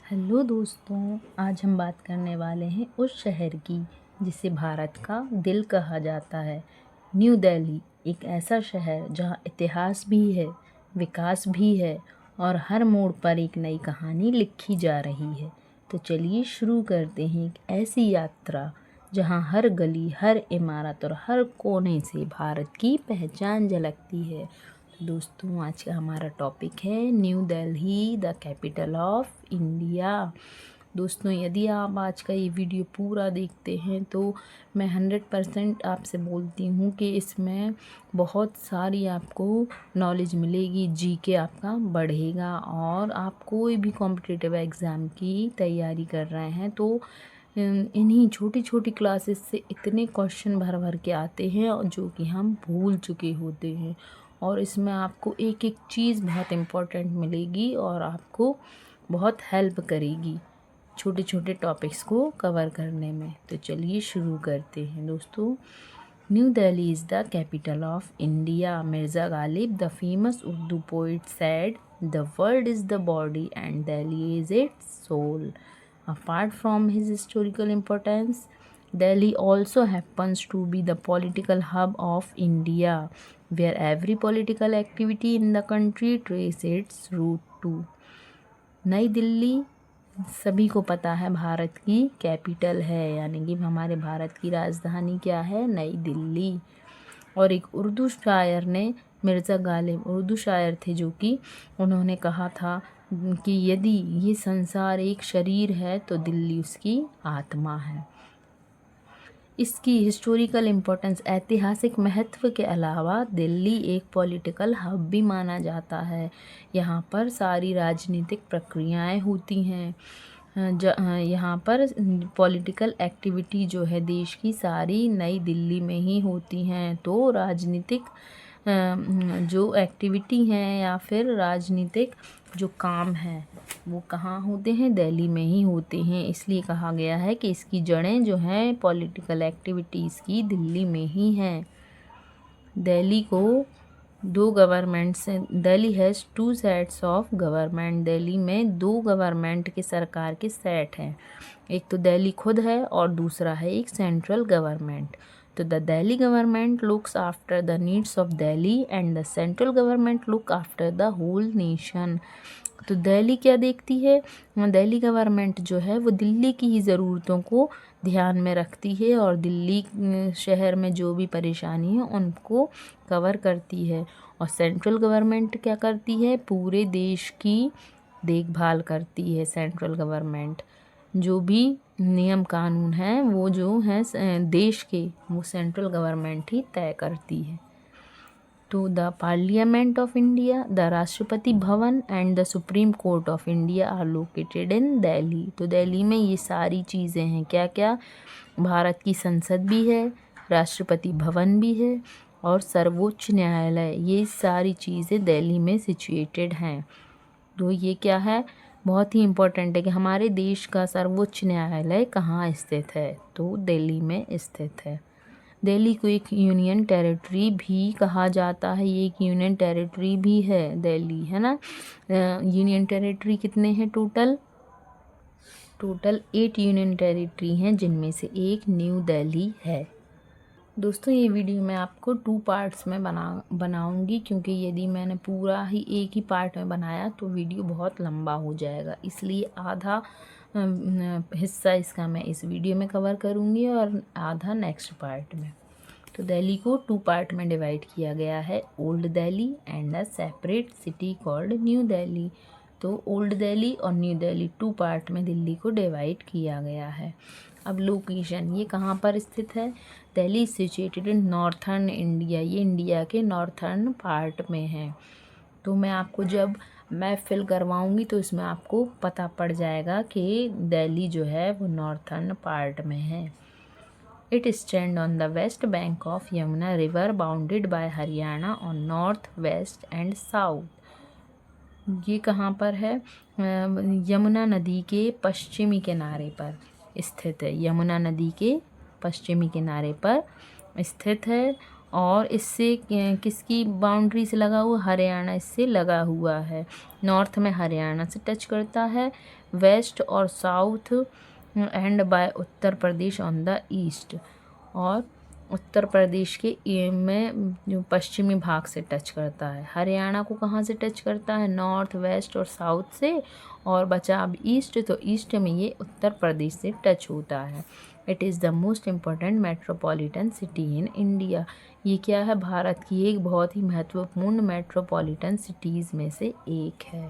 Hello दोस्तों, आज हम बात करने वाले हैं उस शहर की जिसे भारत का दिल कहा जाता है। न्यू दिल्ली एक ऐसा शहर जहां इतिहास भी है, विकास भी है और हर मोड़ पर एक नई कहानी लिखी जा रही है। तो चलिए शुरू करते हैं एक ऐसी यात्रा जहां हर गली, हर इमारत और हर कोने से भारत की पहचान झलकती है। दोस्तों, आज का हमारा टॉपिक है new Delhi, the capital of India. दोस्तों, यदि आप आज का ये वीडियो पूरा देखते हैं तो मैं 100% आपसे बोलती हूँ कि इसमें बहुत सारी आपको नॉलेज मिलेगी, जीके आपका बढ़ेगा और आप कोई भी कॉम्पिटिटिव एग्ज़ाम की तैयारी कर रहे हैं तो इन्हीं छोटी छोटी क्लासेस से इतने क्वेश्चन भर भर के आते हैं और जो कि हम भूल चुके होते हैं। और इसमें आपको एक एक चीज़ बहुत इम्पोर्टेंट मिलेगी और आपको बहुत हेल्प करेगी छोटे छोटे टॉपिक्स को कवर करने में। तो चलिए शुरू करते हैं दोस्तों। New Delhi is the capital of India. Mirza Ghalib, the famous Urdu poet, said, "The world is the body and Delhi is its soul." Apart from his historical importance, Delhi also happens to be the political hub of India, where every political activity in the country traces its root to. नई दिल्ली सभी को पता है भारत की capital है, यानी कि हमारे भारत की राजधानी क्या है? नई दिल्ली। और एक उर्दू शायर ने, मिर्ज़ा गालिब उर्दू शायर थे जो कि उन्होंने कहा था कि यदि ये संसार एक शरीर है तो दिल्ली उसकी आत्मा है। इसकी हिस्टोरिकल इम्पोर्टेंस, ऐतिहासिक महत्व के अलावा दिल्ली एक पॉलिटिकल हब भी माना जाता है। यहाँ पर सारी राजनीतिक प्रक्रियाएं होती हैं। यहाँ पर पॉलिटिकल एक्टिविटी जो है देश की सारी नई दिल्ली में ही होती हैं। तो राजनीतिक जो एक्टिविटी हैं या फिर राजनीतिक जो काम हैं वो कहाँ होते हैं? दिल्ली में ही होते हैं। इसलिए कहा गया है कि इसकी जड़ें जो हैं पॉलिटिकल एक्टिविटीज़ की दिल्ली में ही हैं। दिल्ली को दो governments, Delhi has 2 sets of government. Delhi में 2 गवर्नमेंट के सरकार के सेट हैं। एक तो दिल्ली खुद है और दूसरा है एक सेंट्रल गवर्नमेंट। तो the Delhi government looks after the needs of Delhi and the central government look after the whole nation. तो दिल्ली क्या देखती है? दिल्ली गवर्नमेंट जो है वो दिल्ली की ही ज़रूरतों को ध्यान में रखती है और दिल्ली शहर में जो भी परेशानी है उनको कवर करती है। और सेंट्रल गवर्नमेंट क्या करती है? पूरे देश की देखभाल करती है। सेंट्रल गवर्नमेंट जो भी नियम कानून हैं वो जो हैं देश के, वो सेंट्रल गवर्नमेंट ही तय करती है। तो the parliament of India, the Rashtrapati Bhavan and the supreme court of India are located in Delhi. तो दिल्ली में ये सारी चीज़ें हैं। क्या क्या? भारत की संसद भी है, राष्ट्रपति भवन भी है और सर्वोच्च न्यायालय, ये सारी चीज़ें दिल्ली में सिचुएटेड हैं। तो ये क्या है? बहुत ही इम्पोर्टेंट है कि हमारे देश का सर्वोच्च न्यायालय कहाँ स्थित है? तो दिल्ली में स्थित है। दिल्ली को एक यूनियन टेरिटरी भी कहा जाता है। ये एक यूनियन टेरिटरी भी है दिल्ली, है ना। यूनियन टेरिटरी कितने हैं टोटल? 8 यूनियन टेरिटरी हैं जिनमें से एक न्यू दिल्ली है। दोस्तों, ये वीडियो मैं आपको 2 पार्ट्स में बनाऊंगी क्योंकि यदि मैंने पूरा ही एक ही पार्ट में बनाया तो वीडियो बहुत लंबा हो जाएगा। इसलिए आधा हिस्सा इसका मैं इस वीडियो में कवर करूंगी और आधा नेक्स्ट पार्ट में। तो दिल्ली को 2 पार्ट में डिवाइड किया गया है, old Delhi and a separate city called new Delhi. तो ओल्ड दिल्ली और न्यू दिल्ली 2 पार्ट में दिल्ली को डिवाइड किया गया है। अब लोकेशन, ये कहाँ पर स्थित है? Delhi situated in northern India. ये इंडिया के नॉर्थर्न पार्ट में है। तो मैं आपको जब मैप फिल करवाऊंगी तो इसमें आपको पता पड़ जाएगा कि दिल्ली जो है वो नॉर्थर्न पार्ट में है। It stand on the west bank of Yamuna river, bounded by Haryana on north, west and south. ये कहाँ पर है? यमुना नदी के पश्चिमी किनारे पर स्थित है। यमुना नदी के पश्चिमी किनारे पर स्थित है और इससे किसकी बाउंड्री से लगा हुआ, हरियाणा इससे लगा हुआ है। नॉर्थ में हरियाणा से टच करता है, वेस्ट और south and by Uttar Pradesh on the east, और उत्तर प्रदेश के में जो पश्चिमी भाग से टच करता है। हरियाणा को कहाँ से टच करता है, नॉर्थ, वेस्ट और साउथ से, और बचा अब ईस्ट, तो ईस्ट में ये उत्तर प्रदेश से टच होता है। It is the most important metropolitan city in India. ये क्या है, भारत की एक बहुत ही महत्वपूर्ण मेट्रोपॉलिटन सिटीज़ में से एक है।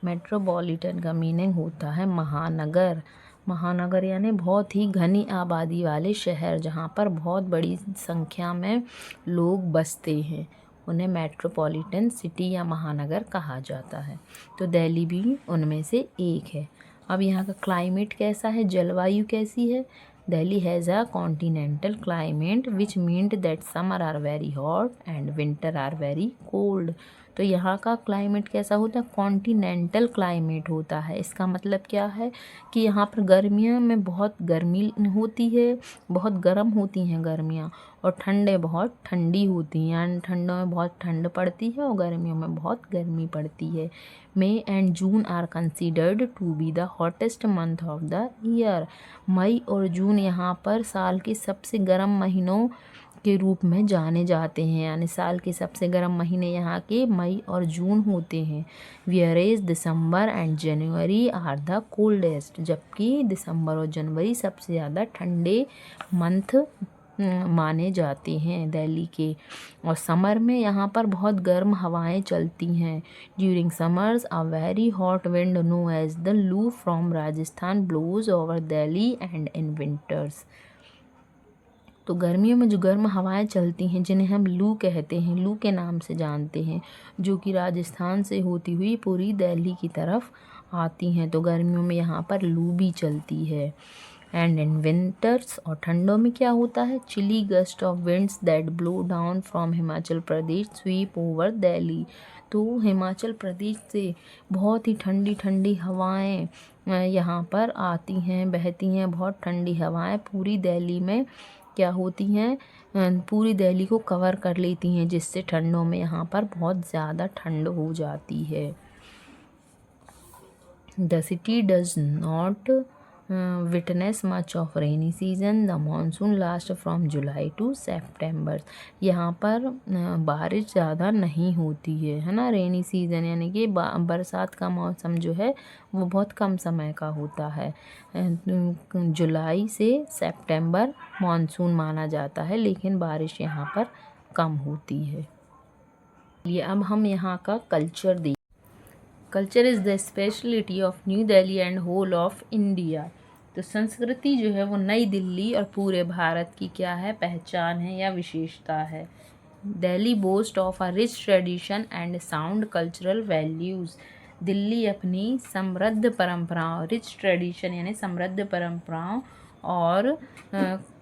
मेट्रोपॉलिटन का मीनिंग होता है महानगर। महानगर यानी बहुत ही घनी आबादी वाले शहर, जहाँ पर बहुत बड़ी संख्या में लोग बसते हैं, उन्हें मेट्रोपॉलिटन सिटी या महानगर कहा जाता है। तो दिल्ली भी उनमें से एक है। अब यहाँ का क्लाइमेट कैसा है, जलवायु कैसी है। Delhi has a continental climate which means that summer are very hot and winter are very cold. तो यहाँ का क्लाइमेट कैसा होता है, कॉन्टिनेंटल क्लाइमेट होता है। इसका मतलब क्या है कि यहाँ पर गर्मियों में बहुत गर्मी होती है, बहुत गर्म होती हैं गर्मियाँ, और ठंडे बहुत ठंडी होती हैं, यानी ठंडों में बहुत ठंड पड़ती है और गर्मियों में बहुत गर्मी पड़ती है। May and June are considered to be the hottest month of the year. मई और जून यहाँ पर साल के सबसे गर्म महीनों के रूप में जाने जाते हैं, यानी साल के सबसे गर्म महीने यहाँ के मई और जून होते हैं। Whereas December and January are the coldest, जबकि दिसंबर और जनवरी सबसे ज़्यादा ठंडे मंथ माने जाते हैं दिल्ली के। और समर में यहाँ पर बहुत गर्म हवाएं चलती हैं। During summers a very hot wind known as the loo from Rajasthan blows over Delhi and in winters. तो गर्मियों में जो गर्म हवाएं चलती हैं, जिन्हें हम लू कहते हैं, लू के नाम से जानते हैं, जो कि राजस्थान से होती हुई पूरी दिल्ली की तरफ आती हैं, तो गर्मियों में यहाँ पर लू भी चलती है। एंड इन विंटर्स, और ठंडों में क्या होता है, chilly gust of winds that blow down from Himachal Pradesh sweep over Delhi. तो हिमाचल प्रदेश से बहुत ही ठंडी ठंडी हवाएं यहाँ पर आती हैं, बहती हैं। बहुत ठंडी हवाएं पूरी दिल्ली में क्या होती हैं, पूरी दिल्ली को कवर कर लेती हैं, जिससे ठंडों में यहाँ पर बहुत ज़्यादा ठंड हो जाती है। The city does not witness much of rainy season. The monsoon lasts from July to September. यहाँ पर बारिश ज़्यादा नहीं होती है ना। रेनी सीज़न यानी कि बरसात का मौसम जो है वो बहुत कम समय का होता है। जुलाई से सितंबर मानसून माना जाता है, लेकिन बारिश यहाँ पर कम होती है। ये अब हम यहाँ का कल्चर देखें। Culture is the speciality of New Delhi and whole of India. तो संस्कृति जो है वो नई दिल्ली और पूरे भारत की क्या है, पहचान है या विशेषता है। Delhi boast of a rich tradition and sound cultural values. Delhi अपनी समृद्ध परंपराओं, रिच ट्रेडिशन यानी समृद्ध परंपराओं और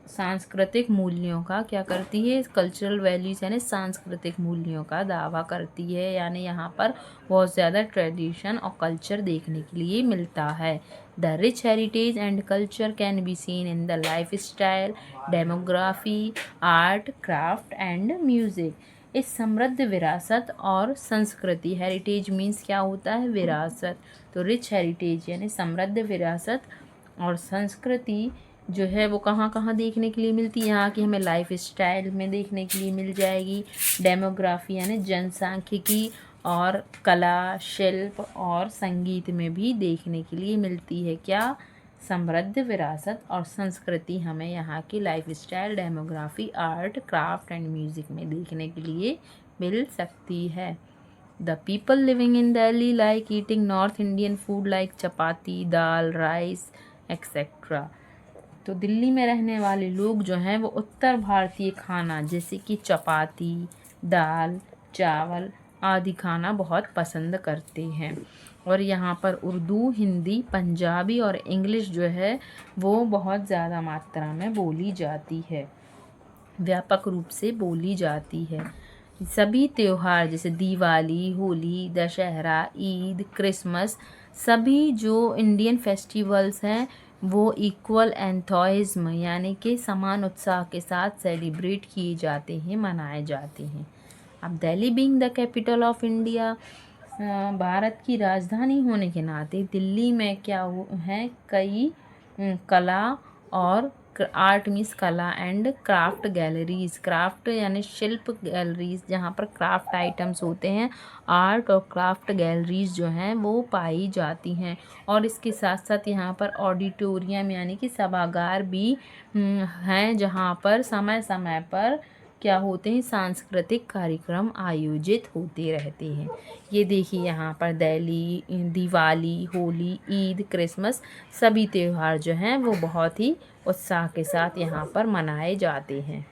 सांस्कृतिक मूल्यों का क्या करती है, कल्चरल वैल्यूज़ यानी सांस्कृतिक मूल्यों का दावा करती है, यानी यहाँ पर बहुत ज़्यादा ट्रेडिशन और कल्चर देखने के लिए मिलता है। The rich heritage and culture can be seen in the life style, demography, art, craft and music. इस समृद्ध विरासत और संस्कृति, हेरिटेज मीन्स क्या होता है, विरासत, तो रिच हेरिटेज यानी समृद्ध विरासत और संस्कृति जो है वो कहाँ कहाँ देखने के लिए मिलती है, यहाँ की हमें लाइफ स्टाइल में देखने के लिए मिल जाएगी। डेमोग्राफी यानी जनसांख्यिकी, और कला, शिल्प और संगीत में भी देखने के लिए मिलती है क्या, समृद्ध विरासत और संस्कृति हमें यहाँ की life style, demography, art, craft and music में देखने के लिए मिल सकती है। The people living in Delhi like eating north Indian food like chapati, dal, rice etcetera. तो दिल्ली में रहने वाले लोग जो हैं वो उत्तर भारतीय खाना जैसे कि चपाती, दाल, चावल आदि खाना बहुत पसंद करते हैं। और यहाँ पर उर्दू, हिंदी, पंजाबी और इंग्लिश जो है वो बहुत ज़्यादा मात्रा में बोली जाती है, व्यापक रूप से बोली जाती है। सभी त्यौहार जैसे दिवाली, होली, दशहरा, ईद, क्रिसमस, सभी जो इंडियन फेस्टिवल्स हैं वो इक्वल एंथोइज्म यानी कि समान उत्साह के साथ सेलिब्रेट किए जाते हैं, मनाए जाते हैं। अब Delhi being the capital of India, Bharat की राजधानी होने के नाते दिल्ली में क्या है, कई कला और आर्ट मीन्स कला एंड क्राफ्ट गैलरीज, क्राफ्ट यानी शिल्प गैलरीज जहाँ पर क्राफ्ट आइटम्स होते हैं, आर्ट और क्राफ्ट गैलरीज जो हैं वो पाई जाती हैं। और इसके साथ साथ यहाँ पर ऑडिटोरियम यानी कि सभागार भी हैं, जहाँ पर समय समय पर क्या होते हैं, सांस्कृतिक कार्यक्रम आयोजित होते रहते हैं। ये देखिए यहाँ पर दिवाली, होली, ईद, क्रिसमस सभी त्यौहार जो हैं वो बहुत ही उत्साह के साथ यहाँ पर मनाए जाते हैं।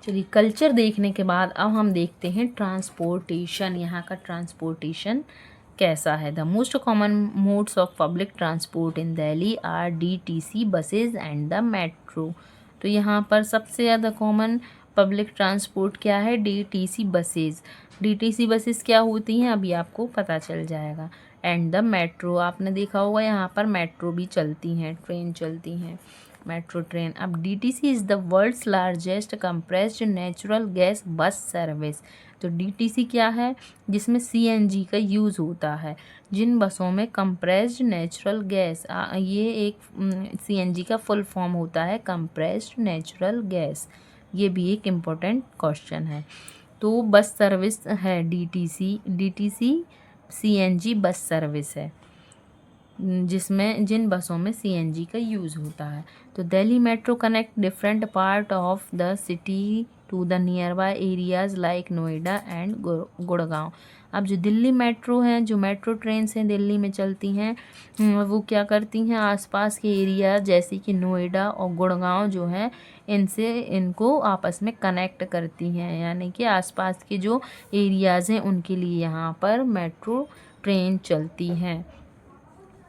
चलिए, कल्चर देखने के बाद अब हम देखते हैं ट्रांसपोर्टेशन। यहाँ का ट्रांसपोर्टेशन कैसा है। The most common modes of public transport in Delhi are DTC buses and the metro. तो यहाँ पर सबसे ज़्यादा कॉमन पब्लिक ट्रांसपोर्ट क्या है, DTC बसेज। DTC बसेस क्या होती हैं अभी आपको पता चल जाएगा। एंड द मेट्रो, आपने देखा होगा यहाँ पर मेट्रो भी चलती हैं, ट्रेन चलती हैं, मेट्रो ट्रेन। अब DTC is the world's largest compressed natural gas bus service. तो DTC क्या है, जिसमें CNG का यूज़ होता है। जिन बसों में कंप्रेस्ड नेचुरल गैस, ये एक CNG का फुल फॉर्म होता है, कंप्रेस्ड नेचुरल गैस। ये भी एक इम्पोर्टेंट क्वेश्चन है। तो बस सर्विस है DTC CNG बस सर्विस है, जिसमें जिन बसों में CNG का यूज़ होता है। तो Delhi metro connect different part of the city to the nearby areas like Noida and Gurgaon. अब जो दिल्ली मेट्रो हैं, जो मेट्रो ट्रेन्स हैं दिल्ली में चलती हैं, वो क्या करती हैं, आसपास के एरिया जैसे कि नोएडा और गुड़गांव जो हैं इनको आपस में कनेक्ट करती हैं, यानी कि आसपास के जो एरियाज़ हैं उनके लिए यहाँ पर मेट्रो ट्रेन चलती हैं।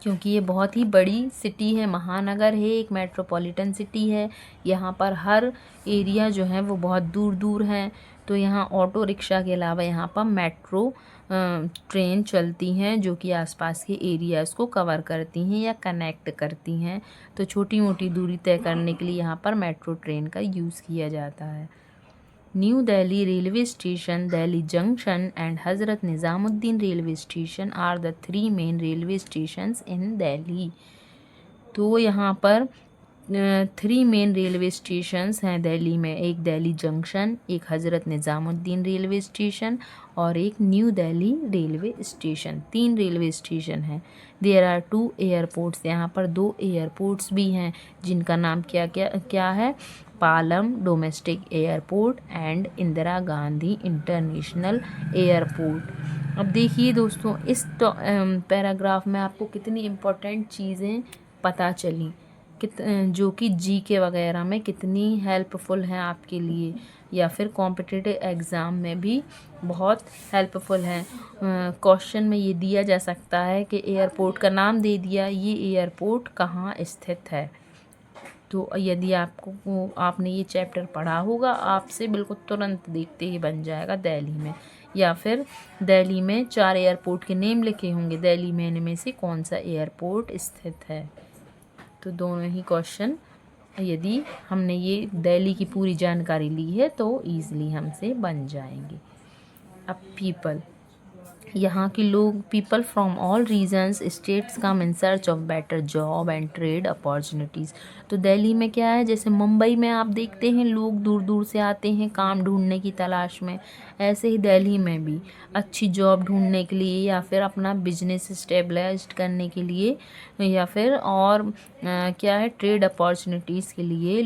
क्योंकि ये बहुत ही बड़ी सिटी है, महानगर है, एक मेट्रोपॉलिटन सिटी है। यहाँ पर हर एरिया जो है वो बहुत दूर दूर हैं। तो यहाँ ऑटो रिक्शा के अलावा यहाँ पर मेट्रो ट्रेन चलती हैं, जो कि आसपास के एरियाज़ को कवर करती हैं या कनेक्ट करती हैं। तो छोटी मोटी दूरी तय करने के लिए यहाँ पर मेट्रो ट्रेन का यूज़ किया जाता है। New Delhi railway station, Delhi junction and Hazrat Nizamuddin railway station are the 3 main railway stations in Delhi. तो यहाँ पर 3 मेन रेलवे स्टेशंस हैं दिल्ली में, एक दिल्ली जंक्शन, एक हज़रत निज़ामुद्दीन रेलवे स्टेशन और एक new Delhi railway station. 3 railway station हैं। देयर आर 2 एयरपोर्ट्स, यहाँ पर 2 एयरपोर्ट्स भी हैं, जिनका नाम क्या है, Palam domestic airport and Indira Gandhi international airport. अब देखिए दोस्तों, इस पैराग्राफ में आपको कितनी इम्पोर्टेंट चीज़ें पता चली, जो कि GK वगैरह में कितनी हेल्पफुल हैं आपके लिए, या फिर कॉम्पिटिटिव एग्ज़ाम में भी बहुत हेल्पफुल हैं। क्वेश्चन में ये दिया जा सकता है कि एयरपोर्ट का नाम दे दिया, ये एयरपोर्ट कहाँ स्थित है। तो यदि आपने ये चैप्टर पढ़ा होगा, आपसे बिल्कुल तुरंत देखते ही बन जाएगा दिल्ली में, या फिर दिल्ली में 4 एयरपोर्ट के नेम लिखे होंगे, दिल्ली में इनमें से कौन सा एयरपोर्ट स्थित है। तो दोनों ही क्वेश्चन यदि हमने ये दिल्ली की पूरी जानकारी ली है तो ईज़िली हमसे बन जाएंगे। अब पीपल, यहाँ के लोग, people from all regions states come in search of better job and trade opportunities. तो दिल्ली में क्या है, जैसे मुंबई में आप देखते हैं लोग दूर दूर से आते हैं काम ढूंढने की तलाश में, ऐसे ही दिल्ली में भी अच्छी जॉब ढूंढने के लिए या फिर अपना बिजनेस स्टेबलाइज्ड करने के लिए, या फिर और क्या है, ट्रेड अपॉर्चुनिटीज़ के लिए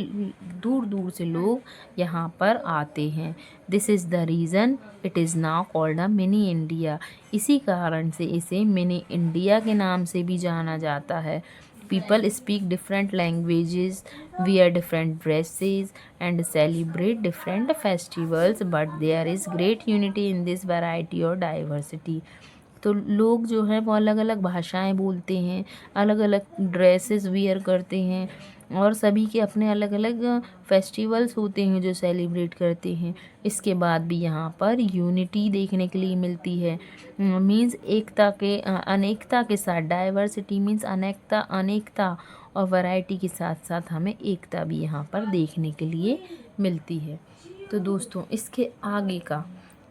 दूर दूर से लोग यहाँ पर आते हैं। This is the reason it is now called a mini India. इसी कारण से इसे मिनी इंडिया के नाम से भी जाना जाता है। People speak different languages, wear different dresses and celebrate different festivals, but there is great unity in this variety or diversity। तो लोग जो है वो अलग अलग भाषाएं बोलते हैं, अलग अलग ड्रेसेस वियर करते हैं और सभी के अपने अलग अलग फेस्टिवल्स होते हैं जो सेलिब्रेट करते हैं। इसके बाद भी यहाँ पर यूनिटी देखने के लिए मिलती है। मीन्स एकता के अनेकता के साथ, डाइवर्सिटी मीन्स अनेकता अनेकता और वैरायटी के साथ साथ हमें एकता भी यहाँ पर देखने के लिए मिलती है। तो दोस्तों इसके आगे का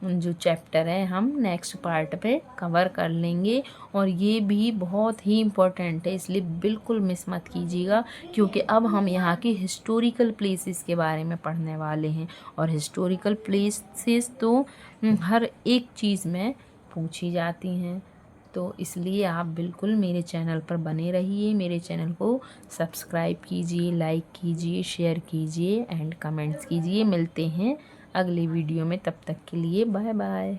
जो चैप्टर है हम नेक्स्ट पार्ट पे कवर कर लेंगे और ये भी बहुत ही इम्पोर्टेंट है, इसलिए बिल्कुल मिस मत कीजिएगा, क्योंकि अब हम यहाँ के हिस्टोरिकल प्लेसेस के बारे में पढ़ने वाले हैं और हिस्टोरिकल प्लेसेस तो हर एक चीज़ में पूछी जाती हैं। तो इसलिए आप बिल्कुल मेरे चैनल पर बने रहिए, मेरे चैनल को सब्सक्राइब कीजिए, लाइक कीजिए, शेयर कीजिए एंड कमेंट्स कीजिए। मिलते हैं अगली वीडियो में, तब तक के लिए बाय बाय।